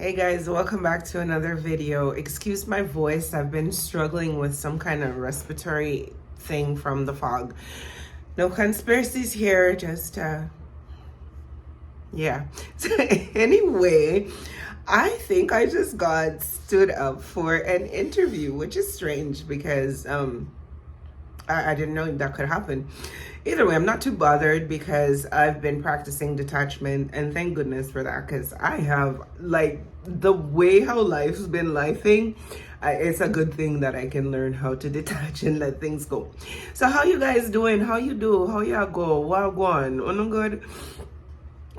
Hey guys, welcome back to another video. Excuse my voice, I've been struggling with some kind of respiratory thing from the fog. No conspiracies here, just yeah. So anyway, I think I just got stood up for an interview, which is strange because I didn't know that could happen. Either way, I'm not too bothered because I've been practicing detachment, and thank goodness for that, because I have, like, the way how life's been lifing, it's a good thing that I can learn how to detach and let things go. So how you guys doing? How you do? How y'all go? What going? Oh no good?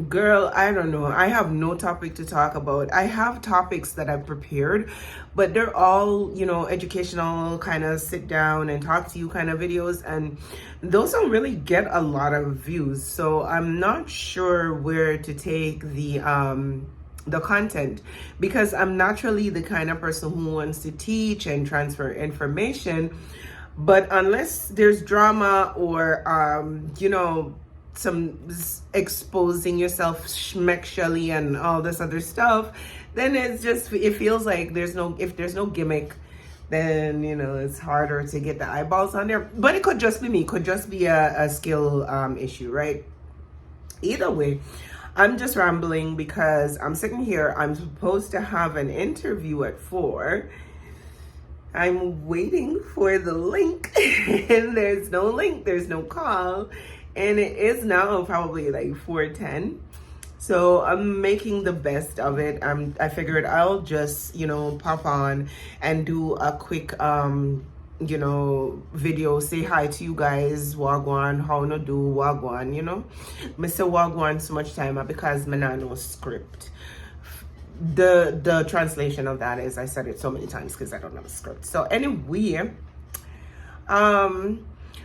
Girl, I don't know. I have no topic to talk about. I have topics that I've prepared, but they're all, educational, kind of sit down and talk to you kind of videos, and those don't really get a lot of views. So I'm not sure where to take the content, because I'm naturally the kind of person who wants to teach and transfer information, but unless there's drama or some exposing yourself schmexually and all this other stuff, then it feels like if there's no gimmick, then it's harder to get the eyeballs on there. But it could just be me, could just be a skill issue, right? Either way, I'm just rambling because I'm sitting here. I'm supposed to have an interview at 4. I'm waiting for the link and there's no link, there's no call. And it is now probably like 4:10. So I'm making the best of it. I figured I'll just, pop on and do a quick, video, say hi to you guys, wagwan, how no do, wagwan, Mr. Wagwan so much time because me not know script. The translation of that is, I said it so many times because I don't have a script. So anyway,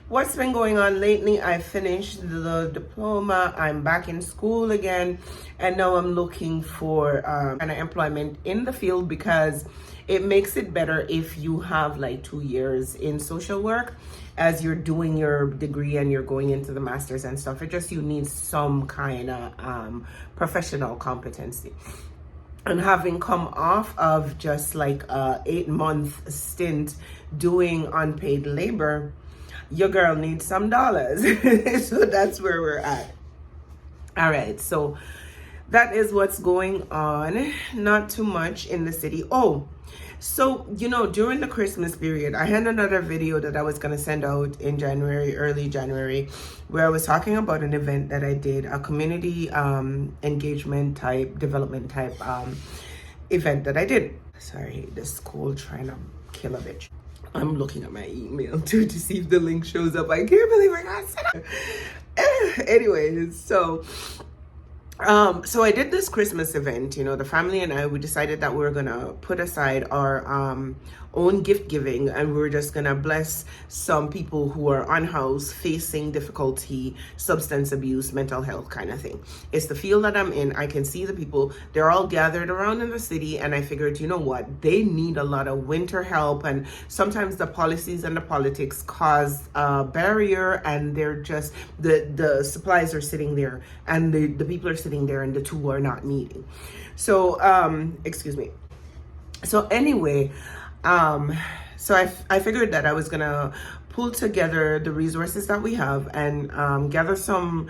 what's been going on lately? I finished the diploma. I'm back in school again, and now I'm looking for an employment in the field, because it makes it better if you have like 2 years in social work as you're doing your degree and you're going into the masters and stuff. You need some kind of professional competency. And having come off of just like a 8-month stint doing unpaid labor, your girl needs some dollars. So that's where we're at. All right, so that is what's going on. Not too much in the city. Oh, so during the Christmas period, I had another video that I was going to send out in early January, where I was talking about an event that I did, a community engagement type, development type event that I did. Sorry, the school trying to kill a bitch. I'm looking at my email too to see if the link shows up. I can't believe I got set up. Anyways, so I did this Christmas event. The family and we decided that we were gonna put aside our own gift giving, and we were just gonna bless some people who are unhoused, facing difficulty, substance abuse, mental health kind of thing. It's the field that I'm in. I can see the people, they're all gathered around in the city, and I figured, you know what, they need a lot of winter help, and sometimes the policies and the politics cause a barrier, and they're just the supplies are sitting there, and the people are sitting there, and the two are not meeting. So excuse me. So anyway, so I figured that I was gonna pull together the resources that we have and gather some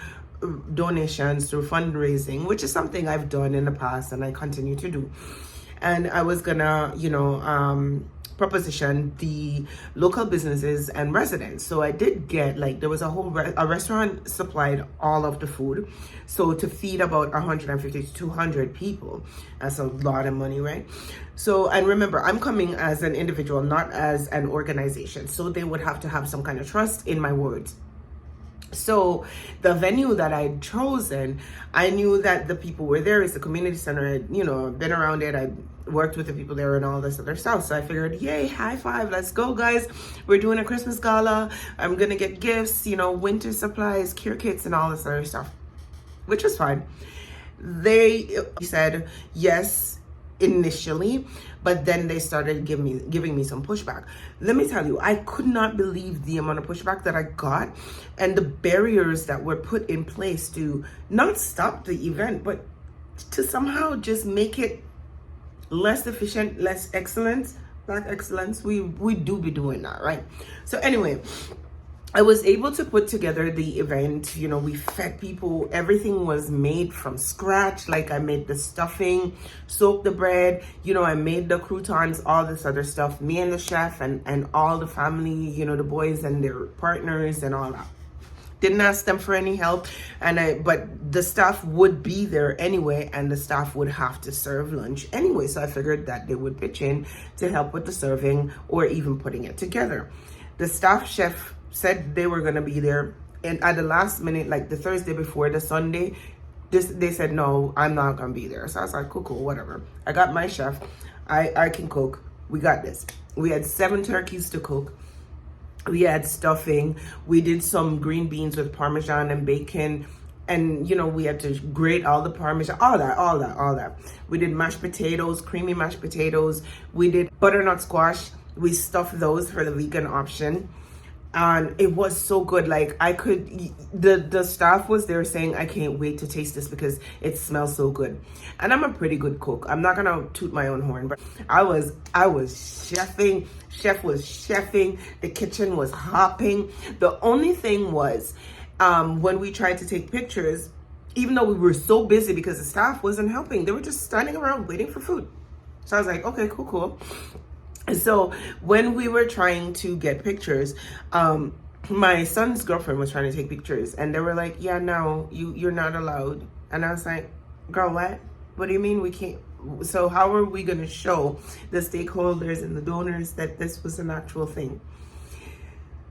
donations through fundraising, which is something I've done in the past and I continue to do. And I was gonna, proposition the local businesses and residents. So I did get, like, there was a whole a restaurant supplied all of the food, so to feed about 150 to 200 people, that's a lot of money, right? So, and remember, I'm coming as an individual, not as an organization, so they would have to have some kind of trust in my words. So the venue that I'd chosen, I knew that the people were there. It's a community center. I'd, been around it. I worked with the people there and all this other stuff. So I figured, yay, high five, let's go, guys. We're doing a Christmas gala. I'm going to get gifts, winter supplies, cure kits, and all this other stuff, which was fine. They said yes initially, but then they started giving me some pushback. Let me tell you, I could not believe the amount of pushback that I got and the barriers that were put in place to not stop the event, but to somehow just make it less efficient, less excellence, black excellence. We do be doing that, right? So anyway, I was able to put together the event. You know, we fed people. Everything was made from scratch. Like, I made the stuffing, soaked the bread. You know, I made the croutons, all this other stuff. Me and the chef and all the family, you know, the boys and their partners and all that. Didn't ask them for any help, but the staff would be there anyway, and the staff would have to serve lunch anyway. So I figured that they would pitch in to help with the serving or even putting it together. The staff chef said they were gonna be there, and at the last minute, like the Thursday before the Sunday, they said no, I'm not gonna be there. So I was like, cool, whatever. I got my chef. I can cook. We got this. We had 7 turkeys to cook. We had stuffing. We did some green beans with Parmesan and bacon. And, you know, we had to grate all the Parmesan, all that. We did mashed potatoes, creamy mashed potatoes. We did butternut squash. We stuffed those for the vegan option. And it was so good. Like, the staff was there saying, I can't wait to taste this because it smells so good. And I'm a pretty good cook. I'm not gonna toot my own horn, but I was chefing. Chef was chefing. The kitchen was hopping. The only thing was, when we tried to take pictures, even though we were so busy because the staff wasn't helping, they were just standing around waiting for food. So I was like, okay, cool. So when we were trying to get pictures, my son's girlfriend was trying to take pictures, and they were like, yeah, no, you're not allowed. And I was like, girl, what do you mean we can't? So how are we going to show the stakeholders and the donors that this was an actual thing?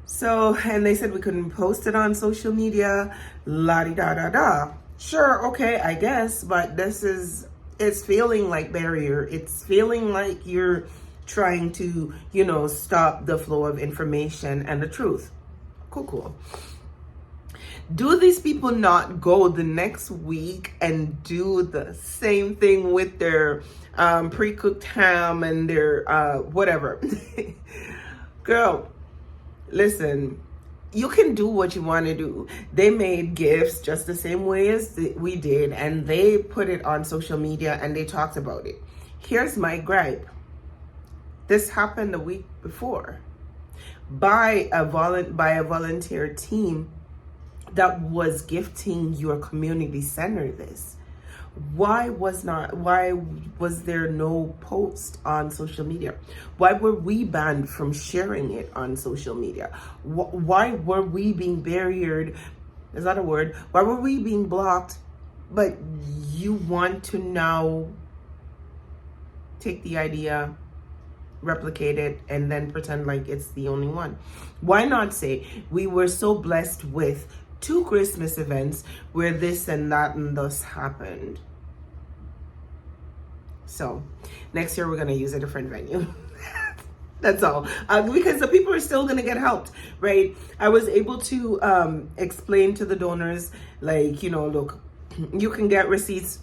So, and they said we couldn't post it on social media, la-di-da-da-da. Sure, okay, I guess, but it's feeling like barrier. It's feeling like you're trying to, you know, stop the flow of information and the truth. Cool. Do these people not go the next week and do the same thing with their pre-cooked ham and their whatever? Girl, listen, you can do what you want to do. They made gifts just the same way as we did, and they put it on social media and they talked about it. Here's my gripe. This happened a week before by a volunteer team that was gifting your community center this. Why was there no post on social media? Why were we banned from sharing it on social media? Why were we being barriered? Is that a word? Why were we being blocked? But you want to now take the idea, replicate it, and then pretend like it's the only one. Why not say we were so blessed with 2 Christmas events where this and that and thus happened? So next year we're going to use a different venue. That's all. Because the people are still going to get helped, right? I was able to explain to the donors, like, you know, look, you can get receipts,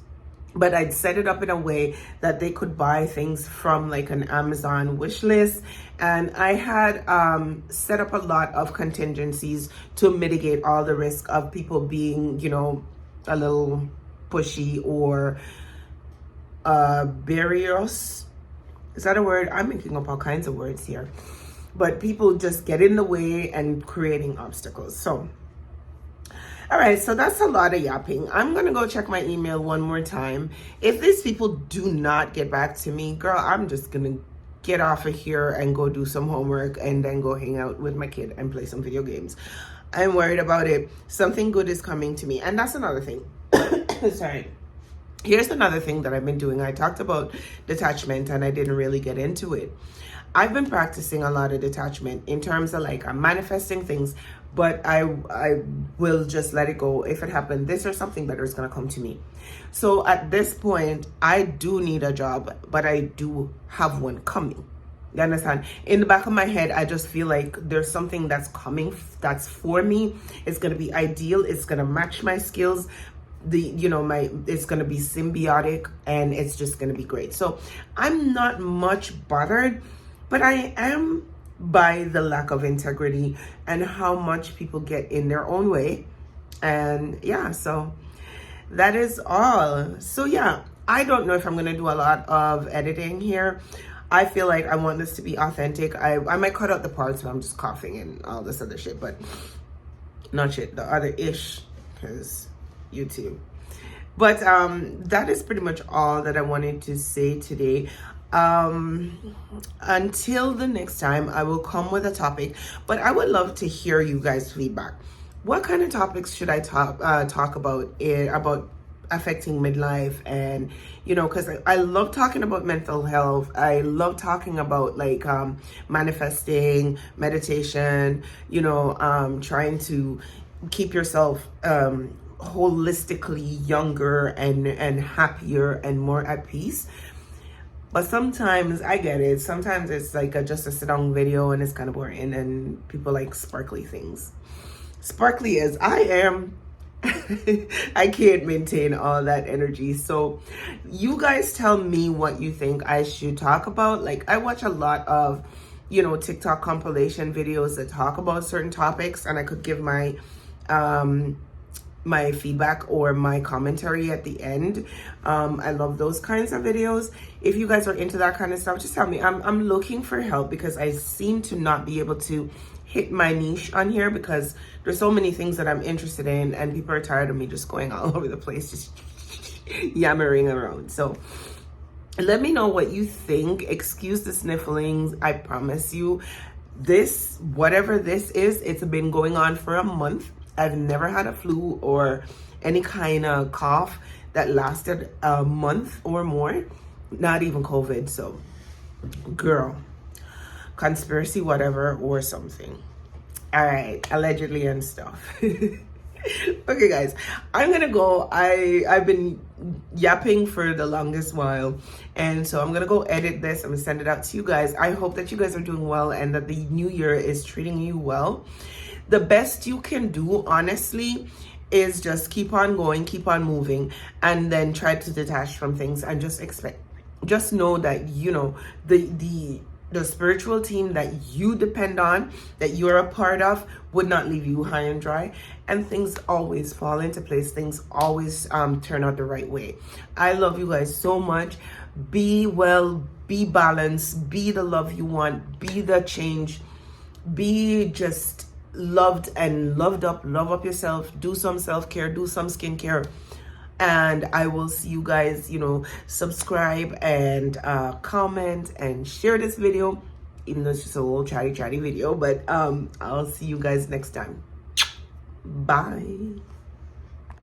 but I'd set it up in a way that they could buy things from like an Amazon wish list. And I had set up a lot of contingencies to mitigate all the risk of people being, you know, a little pushy or barriers. Is that a word? I'm making up all kinds of words here. But people just get in the way and creating obstacles. So, all right, so that's a lot of yapping. I'm going to go check my email one more time. If these people do not get back to me, girl, I'm just going to get off of here and go do some homework and then go hang out with my kid and play some video games. I'm worried about it. Something good is coming to me. And that's another thing. Sorry. Here's another thing that I've been doing. I talked about detachment and I didn't really get into it. I've been practicing a lot of detachment in terms of like I'm manifesting things, but I will just let it go. If it happened, this or something better is going to come to me. So at this point, I do need a job, but I do have one coming. You understand? In the back of my head, I just feel like there's something that's coming that's for me. It's going to be ideal. It's going to match my skills. It's going to be symbiotic and it's just going to be great. So I'm not much bothered, but I am by the lack of integrity and how much people get in their own way. And yeah, so that is all. So yeah, I don't know if I'm gonna do a lot of editing here. I feel like I want this to be authentic. I might cut out the parts where I'm just coughing and all this other shit, but not shit, the other ish, because YouTube. But that is pretty much all that I wanted to say today. Until the next time, I will come with a topic, but I would love to hear you guys' feedback. What kind of topics should I talk about about affecting midlife? And because I love talking about mental health. I love talking about like manifesting, meditation, trying to keep yourself holistically younger and happier and more at peace. But sometimes I get it. Sometimes it's like just a sit down video and it's kind of boring, and people like sparkly things. Sparkly as I am, I can't maintain all that energy. So you guys tell me what you think I should talk about. Like, I watch a lot of TikTok compilation videos that talk about certain topics, and I could give my my feedback or my commentary at the end. I love those kinds of videos. If you guys are into that kind of stuff, just tell me. I'm looking for help because I seem to not be able to hit my niche on here because there's so many things that I'm interested in, and people are tired of me just going all over the place, just yammering around. So let me know what you think. Excuse the snifflings. I promise you, this, whatever this is, it's been going on for a month. I've never had a flu or any kind of cough that lasted a month or more, not even COVID. So, girl, conspiracy, whatever, or something. All right, allegedly and stuff. Okay, guys, I'm gonna go. I've been yapping for the longest while, and so I'm gonna go edit this. I'm gonna send it out to you guys. I hope that you guys are doing well and that the new year is treating you well. The best you can do, honestly, is just keep on going, keep on moving, and then try to detach from things and just know that the spiritual team that you depend on, that you're a part of, would not leave you high and dry, and things always fall into place. Things always turn out the right way. I love you guys so much. Be well, be balanced, be the love you want, be the change, be just loved and loved up. Love up yourself. Do some self-care, do some skincare, and I will see you guys. Subscribe and comment and share this video, even though it's just a little chatty video. But I'll see you guys next time. Bye.